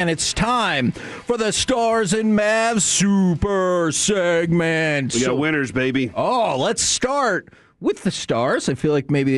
And it's time for the Stars and Mavs Super segment. We got winners, baby. Oh, let's start with the Stars. I feel like maybe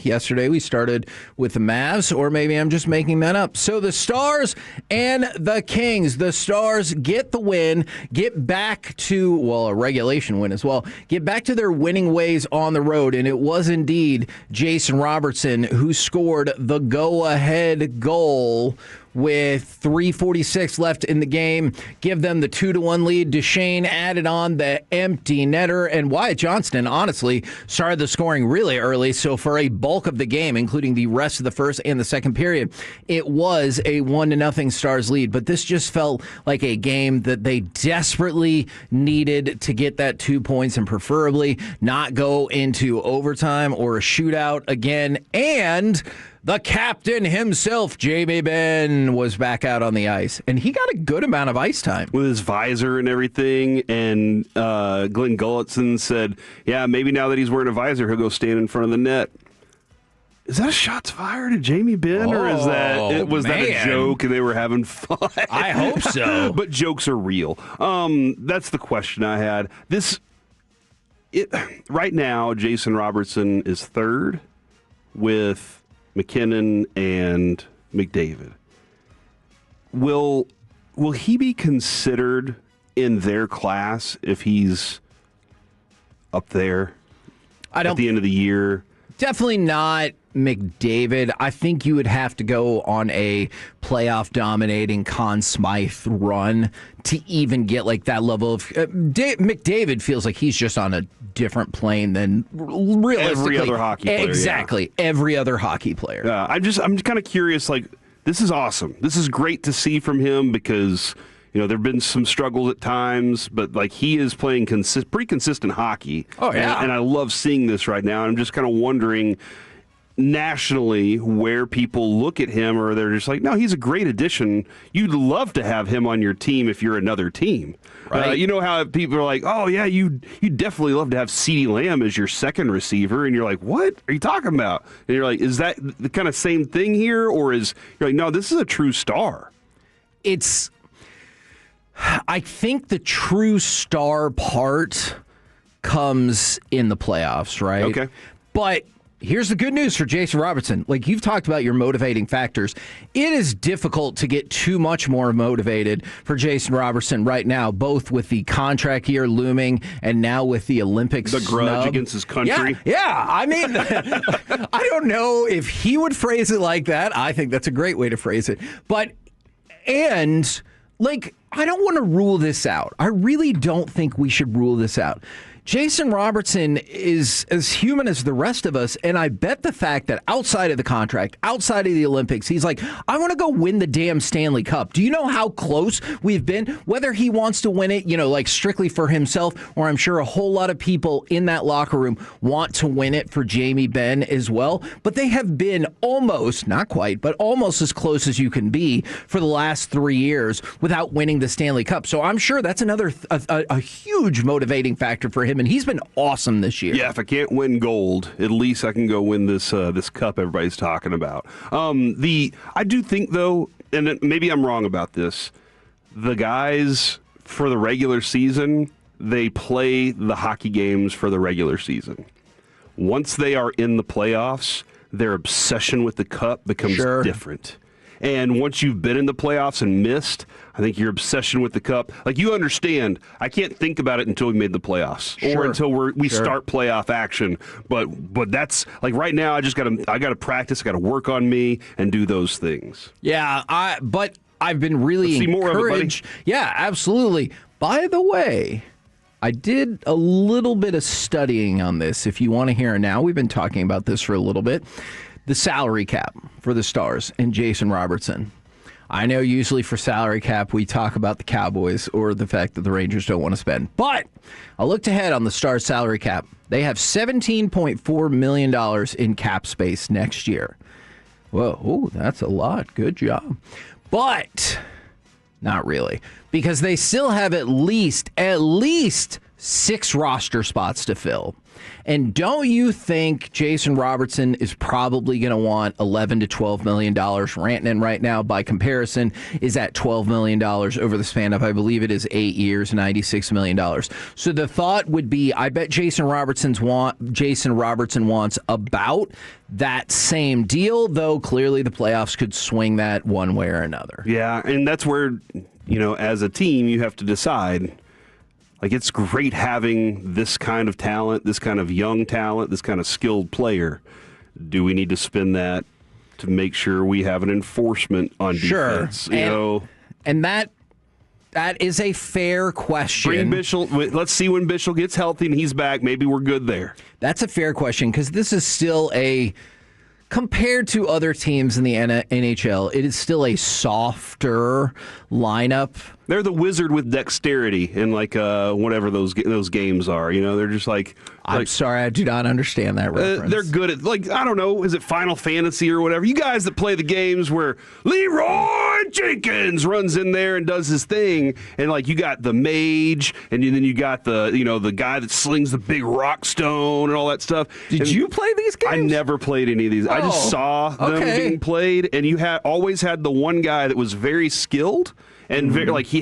yesterday, we started with the Mavs, or maybe I'm just making that up. So the Stars and the Kings. The Stars get the win, get back to, well, a regulation win as well, get back to their winning ways on the road. And it was indeed Jason Robertson who scored the go-ahead goal with 3:46 left in the game, give them the 2-1 lead. Duchesne added on the empty netter, and Wyatt Johnston, honestly, started the scoring really early. So for a bulk of the game, including the rest of the first and the second period, it was a 1-0 Stars lead. But this just felt like a game that they desperately needed to get that 2 points and preferably not go into overtime or a shootout again. And the captain himself, Jamie Benn, was back out on the ice, and he got a good amount of ice time. With his visor and everything, and Glenn Gulletson said, yeah, maybe now that he's wearing a visor, he'll go stand in front of the net. Is that a shots fired at Jamie Benn, or is that a joke and they were having fun? I hope so. But jokes are real. That's the question I had. Right now, Jason Robertson is third with McKinnon and McDavid. Will he be considered in their class if he's up there at the end of the year? Definitely not McDavid. I think you would have to go on a playoff-dominating Conn Smythe run to even get like that level of... McDavid feels like he's just on a different plane than realistically... Every other hockey player. Exactly. Yeah. Every other hockey player. I'm just kind of curious, like, this is awesome. This is great to see from him because... there have been some struggles at times, but like he is playing pretty consistent hockey. Oh, yeah. And I love seeing this right now. I'm just kind of wondering nationally where people look at him, or they're just like, no, he's a great addition. You'd love to have him on your team if you're another team. Right. You know how people are like, oh, yeah, you definitely love to have CeeDee Lamb as your second receiver. And you're like, what are you talking about? And you're like, is that the kind of same thing here? Or you're like, no, this is a true star. I think the true star part comes in the playoffs, right? Okay. But here's the good news for Jason Robertson. Like you've talked about your motivating factors. It is difficult to get too much more motivated for Jason Robertson right now, both with the contract year looming and now with the Olympics. The grudge against his country. Yeah. I mean, I don't know if he would phrase it like that. I think that's a great way to phrase it. I don't want to rule this out. I really don't think we should rule this out. Jason Robertson is as human as the rest of us, and I bet the fact that outside of the contract, outside of the Olympics, he's like, I want to go win the damn Stanley Cup. Do you know how close we've been? Whether he wants to win it, like strictly for himself, or I'm sure a whole lot of people in that locker room want to win it for Jamie Benn as well. But they have been almost, not quite, but almost as close as you can be for the last 3 years without winning the Stanley Cup. So I'm sure that's another a huge motivating factor for him. And he's been awesome this year. Yeah, if I can't win gold, at least I can go win this cup everybody's talking about. I do think, though, and maybe I'm wrong about this, the guys for the regular season, they play the hockey games for the regular season. Once they are in the playoffs, their obsession with the cup becomes different. And once you've been in the playoffs and missed, I think your obsession with the cup, like you understand, I can't think about it until we made the playoffs or until we start playoff action. But that's like right now, I got to practice, I got to work on me and do those things. Yeah, but I've been really encouraged. More of it, buddy. Yeah, absolutely. By the way, I did a little bit of studying on this. If you want to hear it now, we've been talking about this for a little bit. The salary cap for the Stars and Jason Robertson. I know usually for salary cap we talk about the Cowboys or the fact that the Rangers don't want to spend. But I looked ahead on the Stars salary cap. They have $17.4 million in cap space next year. Whoa, that's a lot. Good job. But not really, because they still have at least 6 roster spots to fill. And don't you think Jason Robertson is probably going to want $11 to $12 million? Rantanen right now, by comparison, is at $12 million over the span of, I believe it is 8 years, $96 million. So the thought would be, I bet Jason Robertson wants about that same deal, though clearly the playoffs could swing that one way or another. Yeah, and that's where, as a team, you have to decide. Like, it's great having this kind of talent, this kind of young talent, this kind of skilled player. Do we need to spend that to make sure we have an enforcement on defense? And that is a fair question. Bring Bischel. Let's see when Bischel gets healthy and he's back. Maybe we're good there. That's a fair question, because this is still compared to other teams in the NHL, it is still a softer lineup. They're the wizard with dexterity in whatever those games are. They're just like. I'm sorry, I do not understand that reference. They're good at I don't know, is it Final Fantasy or whatever? You guys that play the games where Leroy Jenkins runs in there and does his thing, and you got the mage, and then you got the guy that slings the big rock stone and all that stuff. Did you play these games? I never played any of these. I just saw them being played, and you always had the one guy that was very skilled. And he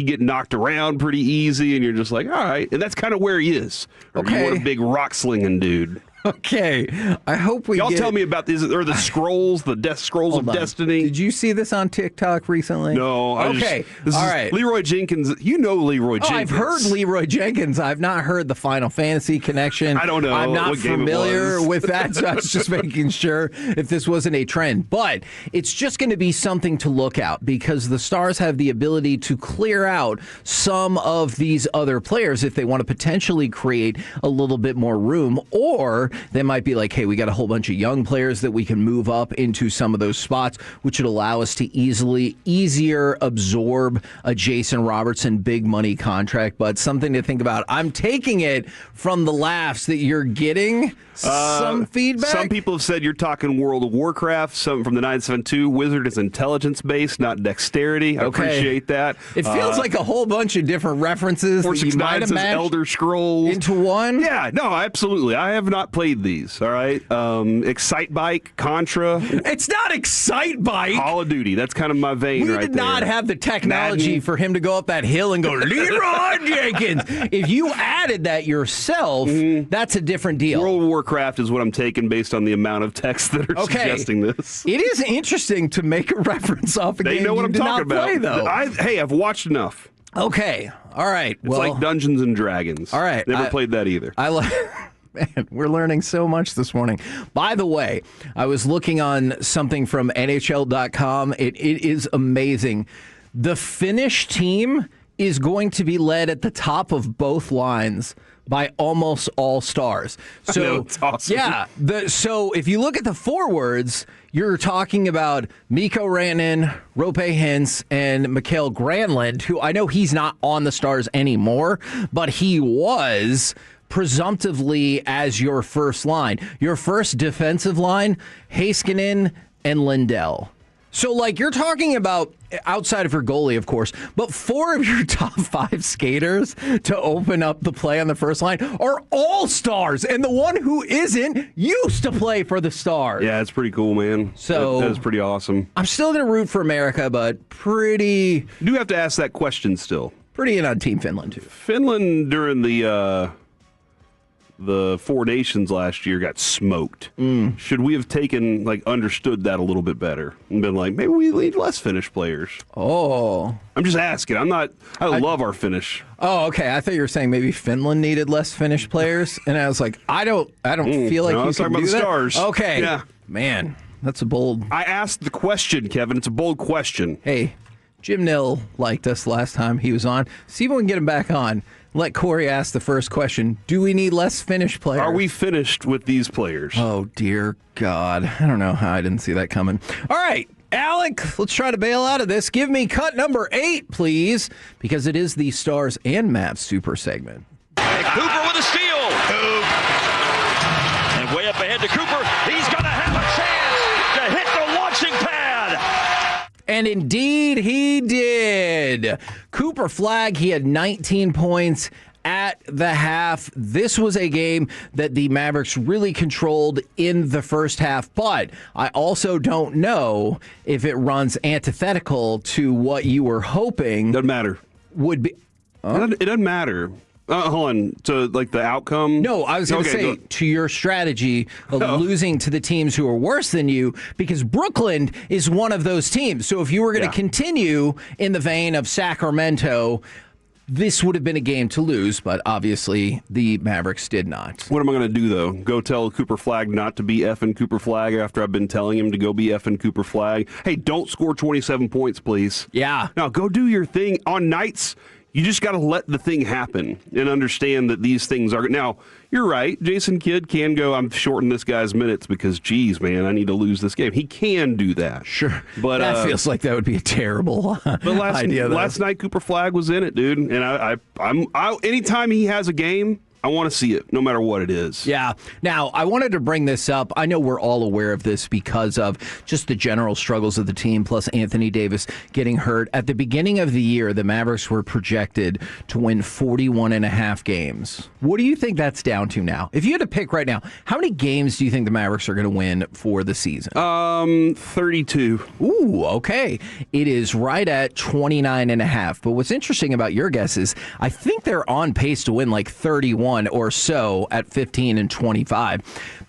get knocked around pretty easy, and you're just like, all right. And that's kind of where he is. Okay. You want a big rock slinging dude. Okay. I hope we Y'all tell me about these, or the scrolls, scrolls of destiny. Did you see this on TikTok recently? No. All right. Leroy Jenkins. You know Leroy Jenkins. I've heard Leroy Jenkins. I've not heard the Final Fantasy connection. I don't know. I'm not familiar with that, so I was just making sure if this wasn't a trend. But it's just going to be something to look out, because the Stars have the ability to clear out some of these other players if they want to potentially create a little bit more room, or they might be like, hey, we got a whole bunch of young players that we can move up into some of those spots, which would allow us to easier absorb a Jason Robertson big money contract. But something to think about. I'm taking it from the laughs that you're getting some feedback. Some people have said you're talking World of Warcraft. Some from the 972 Wizard is intelligence based, not dexterity. I appreciate that. It feels like a whole bunch of different references that you might have matched Elder Scrolls into one. Yeah, no, absolutely. I have not played these. All right, Excite Bike, Contra. It's not Excite Bike. Call of Duty. That's kind of my vein. We did not have the technology for him to go up that hill and go Leroy Jenkins. If you added that yourself, that's a different deal. World of Warcraft is what I'm taking based on the amount of texts that are suggesting this. It is interesting to make a reference off a game they know what you I'm did talking not play, about. though. I've watched enough. Okay, all right. It's like Dungeons and Dragons. All right, never played that either. Man, we're learning so much this morning. By the way, I was looking on something from NHL.com. It is amazing. The Finnish team is going to be led at the top of both lines by almost all Stars. So, I know, it's awesome. Yeah. So if you look at the forwards, you're talking about Mikko Rantanen, Roope Hintz, and Mikael Granlund, who I know he's not on the Stars anymore, but he was presumptively as your first line. Your first defensive line, Heiskanen and Lindell. So, you're talking about, outside of your goalie, of course, but 4 of your top 5 skaters to open up the play on the first line are all Stars, and the one who isn't used to play for the Stars. Yeah, it's pretty cool, man. So that is pretty awesome. I'm still going to root for America, but you do have to ask that question still. Pretty in on Team Finland, too. Finland, during the Four Nations last year, got smoked. Should we have understood that a little bit better and been like, maybe we need less Finnish players? Oh. I'm just asking. I love our Finnish. Oh, okay. I thought you were saying maybe Finland needed less Finnish players, and I was like, I don't feel like you can do the that. Stars. Okay. Yeah. Man, that's a bold. I asked the question, Kevin. It's a bold question. Hey, Jim Nill liked us last time he was on. See if we can get him back on. Let Corey ask the first question. Do we need less Finnish players? Are we finished with these players? Oh, dear God. I don't know how I didn't see that coming. All right, Alec, let's try to bail out of this. Give me cut number 8, please, because it is the Stars and Mavs Super segment. And Cooper with a steal. And way up ahead to Cooper. He's going to have a chance to hit the launching pad. And indeed he did. Cooper Flagg, he had 19 points at the half. This was a game that the Mavericks really controlled in the first half, but I also don't know if it runs antithetical to what you were hoping. Doesn't matter. Would be. It doesn't matter. Hold on. To like the outcome? No, I was going to say to your strategy of losing to the teams who are worse than you, because Brooklyn is one of those teams. So if you were going to continue in the vein of Sacramento, this would have been a game to lose, but obviously the Mavericks did not. What am I going to do, though? Go tell Cooper Flagg not to be effing Cooper Flagg after I've been telling him to go be effing Cooper Flagg? Hey, don't score 27 points, please. Yeah. Now, go do your thing. On nights, you just got to let the thing happen and understand that these things are... Now, you're right. Jason Kidd can go, I'm shorting this guy's minutes because, geez, man, I need to lose this game. He can do that. Sure. But that feels like that would be a terrible idea. Last night, Cooper Flagg was in it, dude. And I'm anytime he has a game, I want to see it, no matter what it is. Yeah. Now, I wanted to bring this up. I know we're all aware of this because of just the general struggles of the team, plus Anthony Davis getting hurt. At the beginning of the year, the Mavericks were projected to win 41.5 games. What do you think that's down to now? If you had to pick right now, how many games do you think the Mavericks are going to win for the season? 32. Ooh, okay. It is right at 29.5. But what's interesting about your guess is I think they're on pace to win like 31 or so at 15 and 25,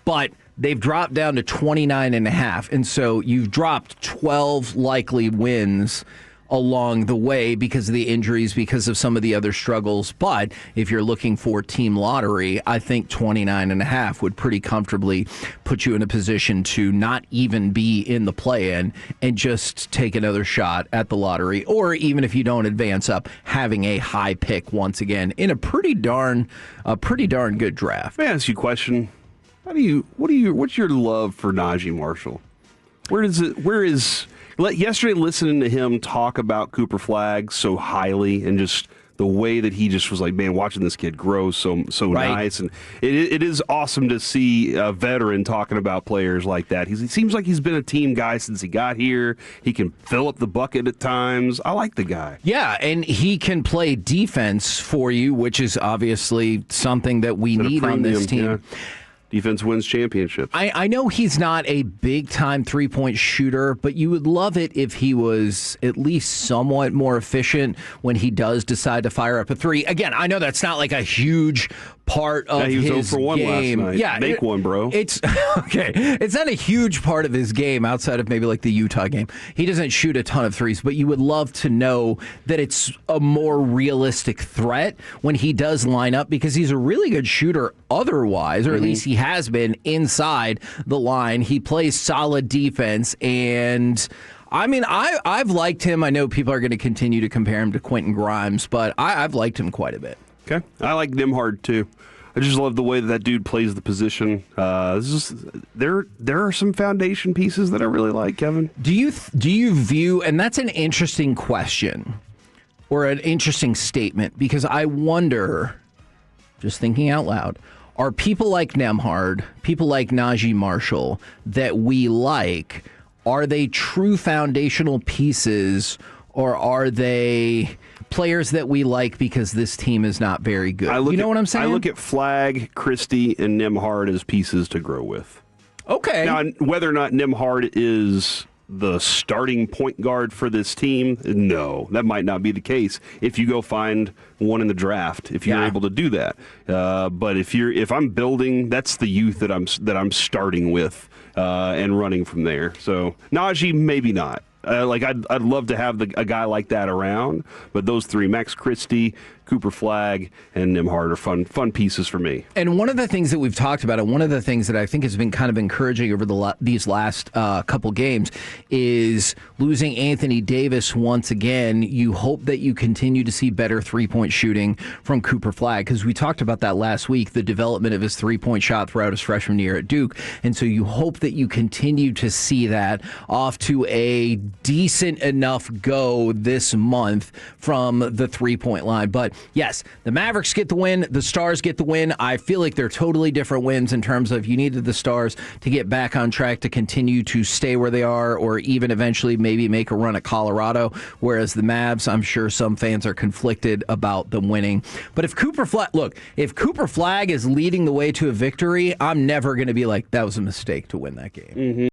but they've dropped down to 29.5, and so you've dropped 12 likely wins along the way because of the injuries, because of some of the other struggles. But if you're looking for team lottery, I think 29.5 would pretty comfortably put you in a position to not even be in the play-in and just take another shot at the lottery, or even if you don't advance up, having a high pick once again in a pretty darn good draft. Let me ask you a question. What's your love for Najee Marshall? Yesterday, listening to him talk about Cooper Flagg so highly and just the way that he just was like, man, watching this kid grow so right. Nice. And it is awesome to see a veteran talking about players like that. He seems like he's been a team guy since he got here. He can fill up the bucket at times. I like the guy. Yeah, and he can play defense for you, which is obviously something that we need on this team. Yeah. Defense wins championships. I know he's not a big-time three-point shooter, but you would love it if he was at least somewhat more efficient when he does decide to fire up a three. Again, I know that's not like a huge part of he was his 0 for 1 game. last night. Yeah, Make one, bro. It's okay. It's not a huge part of his game outside of maybe like the Utah game. He doesn't shoot a ton of threes, but you would love to know that it's a more realistic threat when he does line up, because he's a really good shooter otherwise, or at least he has been inside the line. He plays solid defense, and I mean, I've liked him. I know people are going to continue to compare him to Quentin Grimes, but I've liked him quite a bit. Okay. I like Nembhard, too. I just love the way that dude plays the position. There are some foundation pieces that I really like, Kevin. Do you view, and that's an interesting question or an interesting statement, because I wonder, just thinking out loud, are people like Nembhard, people like Najee Marshall that we like, are they true foundational pieces, or are they players that we like because this team is not very good? You know what I'm saying? I look at Flagg, Christie, and Nembhard as pieces to grow with. Okay. Now, whether or not Nembhard is the starting point guard for this team, no, that might not be the case if you go find one in the draft, if you're able to do that. But if I'm building, that's the youth that I'm starting with and running from there. So Najee, maybe not. I'd love to have a guy like that around, but those three, Max Christie, Cooper Flagg, and Nembhard, are fun pieces for me. And one of the things that we've talked about, and one of the things that I think has been kind of encouraging over these last couple games, is losing Anthony Davis once again. You hope that you continue to see better three-point shooting from Cooper Flagg, because we talked about that last week, the development of his three-point shot throughout his freshman year at Duke. And so you hope that you continue to see that off to a decent enough go this month from the three-point line. But yes, the Mavericks get the win. The Stars get the win. I feel like they're totally different wins in terms of you needed the Stars to get back on track to continue to stay where they are or even eventually maybe make a run at Colorado, whereas the Mavs, I'm sure some fans are conflicted about them winning. But if Cooper Flagg is leading the way to a victory, I'm never going to be like, that was a mistake to win that game.